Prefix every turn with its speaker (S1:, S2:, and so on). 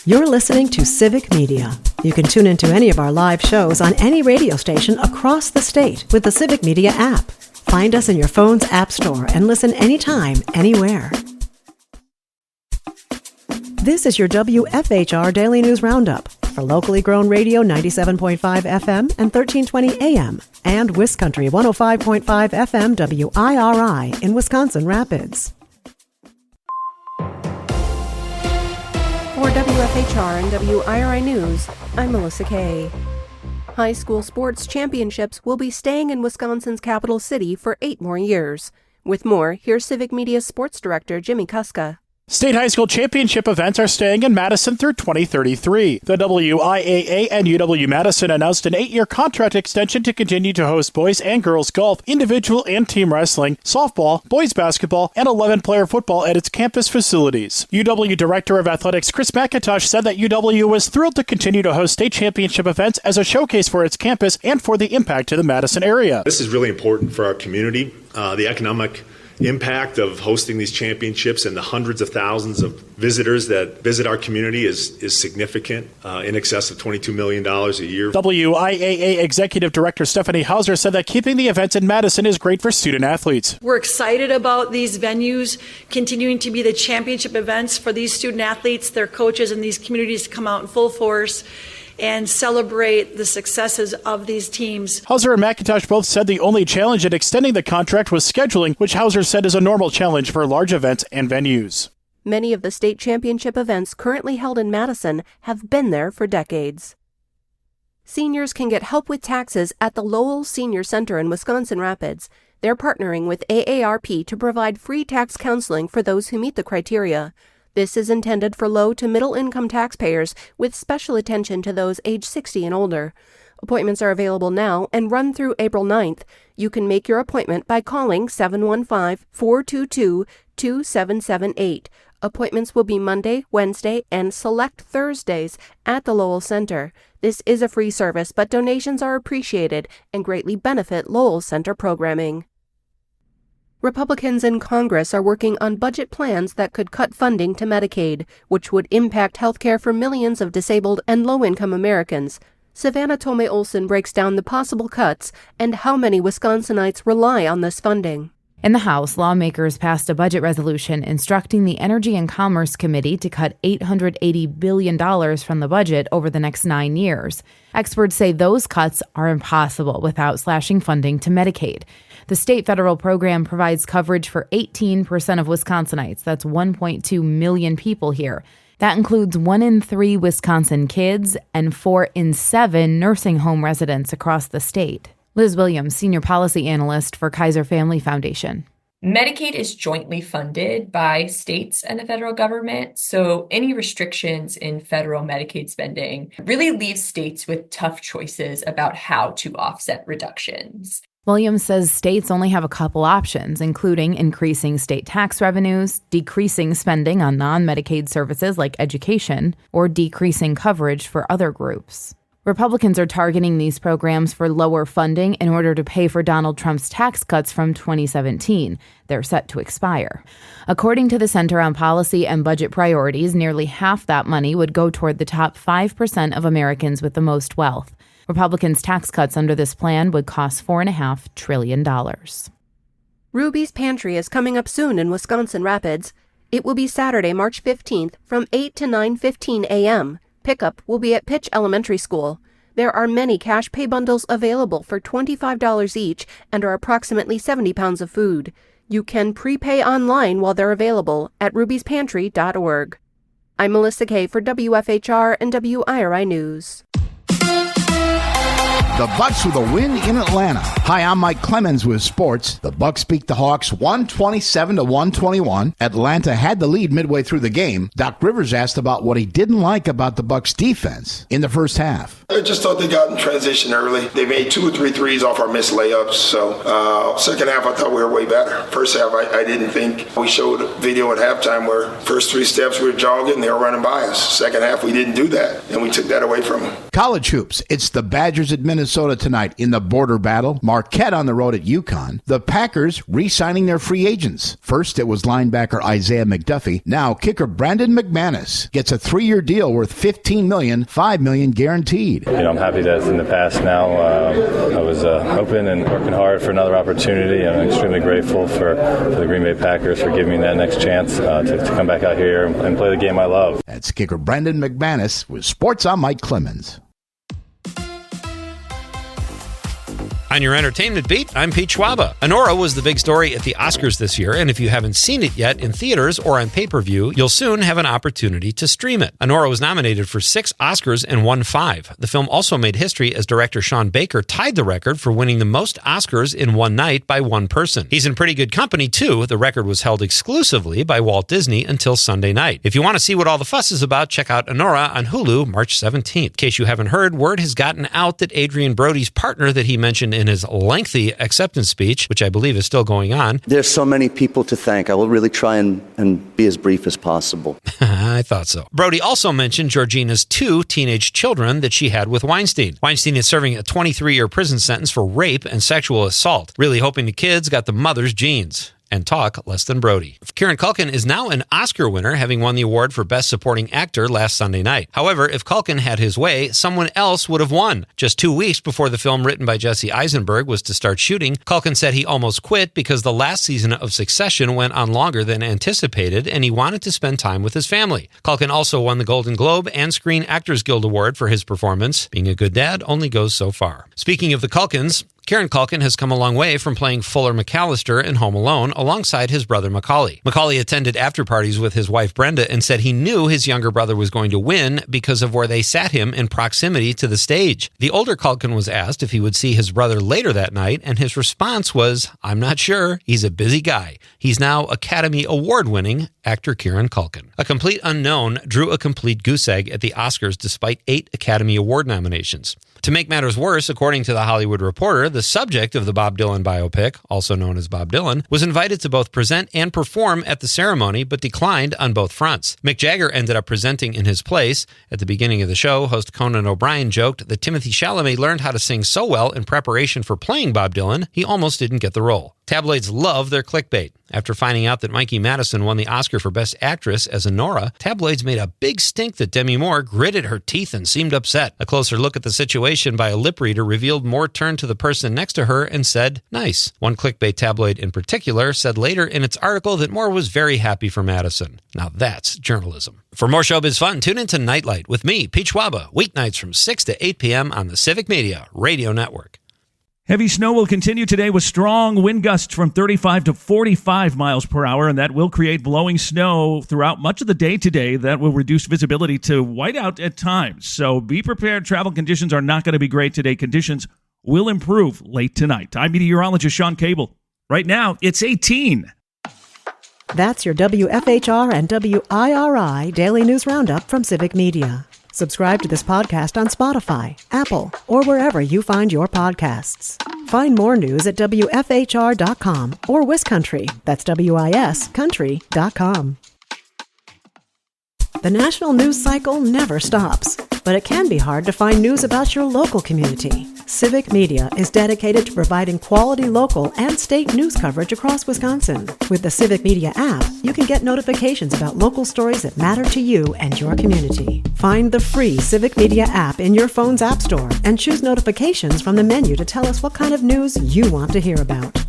S1: You're listening to Civic Media. You can tune into any of our live shows on any radio station across the state with the Civic Media app. Find us in your phone's app store and listen anytime, anywhere. This is your WFHR Daily News Roundup for locally grown radio 97.5 FM and 1320 AM and WisCountry 105.5 FM WIRI in Wisconsin Rapids.
S2: For WFHR and WIRI News, I'm Melissa Kay. High school sports championships will be staying in Wisconsin's capital city for 8 more years. With more, here's Civic Media Sports Director Jimmy Kuska.
S3: State high school championship events are staying in Madison through 2033. The WIAA and UW-Madison announced an 8-year contract extension to continue to host boys and girls golf, individual and team wrestling, softball, boys basketball, and 11-player football at its campus facilities. UW Director of Athletics Chris McIntosh said that UW was thrilled to continue to host state championship events as a showcase for its campus and for the impact to the Madison area.
S4: This is really important for our community. The economic impact of hosting these championships and the hundreds of thousands of visitors that visit our community is significant, in excess of $22 million a year.
S3: WIAA Executive Director Stephanie Hauser said that keeping the events in Madison is great for student athletes.
S5: We're excited about these venues continuing to be the championship events for these student athletes, their coaches, and these communities to come out in full force and celebrate the successes of these teams.
S3: Hauser and McIntosh both said the only challenge in extending the contract was scheduling, which Hauser said is a normal challenge for large events and venues.
S2: Many of the state championship events currently held in Madison have been there for decades. Seniors can get help with taxes at the Lowell Senior Center in Wisconsin Rapids. They're partnering with AARP to provide free tax counseling for those who meet the criteria. This is intended for low to middle income taxpayers with special attention to those age 60 and older. Appointments are available now and run through April 9th. You can make your appointment by calling 715-422-2778. Appointments will be Monday, Wednesday, and select Thursdays at the Lowell Center. This is a free service, but donations are appreciated and greatly benefit Lowell Center programming. Republicans in Congress are working on budget plans that could cut funding to Medicaid, which would impact health care for millions of disabled and low-income Americans. Savannah Tomei Olson breaks down the possible cuts and how many Wisconsinites rely on this funding.
S6: In the House, lawmakers passed a budget resolution instructing the Energy and Commerce Committee to cut $880 billion from the budget over the next 9 years. Experts say those cuts are impossible without slashing funding to Medicaid. The state federal program provides coverage for 18% of Wisconsinites. That's 1.2 million people here. That includes 1 in 3 Wisconsin kids and 4 in 7 nursing home residents across the state. Liz Williams, Senior Policy Analyst for Kaiser Family Foundation.
S7: Medicaid is jointly funded by states and the federal government, so any restrictions in federal Medicaid spending really leaves states with tough choices about how to offset reductions.
S6: Williams says states only have a couple options, including increasing state tax revenues, decreasing spending on non-Medicaid services like education, or decreasing coverage for other groups. Republicans are targeting these programs for lower funding in order to pay for Donald Trump's tax cuts from 2017. They're set to expire. According to the Center on Policy and Budget Priorities, nearly half that money would go toward the top 5% of Americans with the most wealth. Republicans' tax cuts under this plan would cost $4.5 trillion.
S2: Ruby's Pantry is coming up soon in Wisconsin Rapids. It will be Saturday, March 15th from 8 to 9:15 a.m. Pickup will be at Pitch Elementary School. There are many cash pay bundles available for $25 each and are approximately 70 pounds of food. You can prepay online while they're available at rubyspantry.org. I'm Melissa Kay for WFHR and WIRI News.
S8: The Bucks with a win in Atlanta. Hi, I'm Mike Clemens with sports. The Bucks beat the Hawks 127-121. Atlanta had the lead midway through the game. Doc Rivers asked about what he didn't like about the Bucks defense in the first half.
S9: I just thought they got in transition early. They made 2 or 3 threes off our missed layups. So second half, I thought we were way better. First half, I didn't think. We showed a video at halftime where first 3 steps we were jogging, they were running by us. Second half, we didn't do that, and we took that away from them.
S8: College hoops. It's the Badgers administration Minnesota tonight in the border battle. Marquette on the road at UConn. The Packers re-signing their free agents. First, it was linebacker Isaiah McDuffie. Now, kicker Brandon McManus gets a 3-year deal worth $15 million, $5 million guaranteed.
S10: I'm happy that it's in the past now. I was hoping and working hard for another opportunity. I'm extremely grateful for the Green Bay Packers for giving me that next chance to come back out here and play the game I love.
S8: That's kicker Brandon McManus with Sports. I'm Mike Clemens.
S11: On your entertainment beat, I'm Pete Schwaba. Anora was the big story at the Oscars this year, and if you haven't seen it yet in theaters or on pay-per-view, you'll soon have an opportunity to stream it. Anora was nominated for 6 Oscars and won 5. The film also made history as director Sean Baker tied the record for winning the most Oscars in one night by one person. He's in pretty good company, too. The record was held exclusively by Walt Disney until Sunday night. If you want to see what all the fuss is about, check out Anora on Hulu March 17th. In case you haven't heard, word has gotten out that Adrian Brody's partner that he mentioned in his lengthy acceptance speech, which I believe is still going on.
S12: There's so many people to thank. I will really try and be as brief as possible.
S11: I thought so. Brody also mentioned Georgina's 2 teenage children that she had with Weinstein. Weinstein is serving a 23-year prison sentence for rape and sexual assault, really hoping the kids got the mother's genes. And talk less than Brody. Kieran Culkin is now an Oscar winner, having won the award for Best Supporting Actor last Sunday night. However, if Culkin had his way, someone else would have won. Just 2 weeks before the film written by Jesse Eisenberg was to start shooting, Culkin said he almost quit because the last season of Succession went on longer than anticipated, and he wanted to spend time with his family. Culkin also won the Golden Globe and Screen Actors Guild Award for his performance. Being a good dad only goes so far. Speaking of the Culkins, Kieran Culkin has come a long way from playing Fuller McAllister in Home Alone alongside his brother Macaulay. Macaulay attended after-parties with his wife Brenda and said he knew his younger brother was going to win because of where they sat him in proximity to the stage. The older Culkin was asked if he would see his brother later that night, and his response was, "I'm not sure. He's a busy guy." He's now Academy Award-winning actor Kieran Culkin. A complete unknown drew a complete goose egg at the Oscars despite 8 Academy Award nominations. To make matters worse, according to The Hollywood Reporter, the subject of the Bob Dylan biopic, also known as Bob Dylan, was invited to both present and perform at the ceremony, but declined on both fronts. Mick Jagger ended up presenting in his place. At the beginning of the show, host Conan O'Brien joked that Timothée Chalamet learned how to sing so well in preparation for playing Bob Dylan, he almost didn't get the role. Tabloids love their clickbait. After finding out that Mikey Madison won the Oscar for Best Actress as Anora, tabloids made a big stink that Demi Moore gritted her teeth and seemed upset. A closer look at the situation by a lip reader revealed Moore turned to the person next to her and said, "Nice." One clickbait tabloid in particular said later in its article that Moore was very happy for Madison. Now that's journalism. For more showbiz fun, tune into Nightlight with me, Pete Schwaba, weeknights from 6 to 8 p.m. on the Civic Media Radio Network.
S13: Heavy snow will continue today with strong wind gusts from 35 to 45 miles per hour, and that will create blowing snow throughout much of the day today. That will reduce visibility to whiteout at times. So be prepared. Travel conditions are not going to be great today. Conditions will improve late tonight. I'm meteorologist Sean Cable. Right now, it's 18.
S1: That's your WFHR and WIRI Daily News Roundup from Civic Media. Subscribe to this podcast on Spotify, Apple, or wherever you find your podcasts. Find more news at WFHR.com or WisCountry, that's WIS Country.com. The national news cycle never stops, but it can be hard to find news about your local community. Civic Media is dedicated to providing quality local and state news coverage across Wisconsin. With the Civic Media app, you can get notifications about local stories that matter to you and your community. Find the free Civic Media app in your phone's app store and choose notifications from the menu to tell us what kind of news you want to hear about.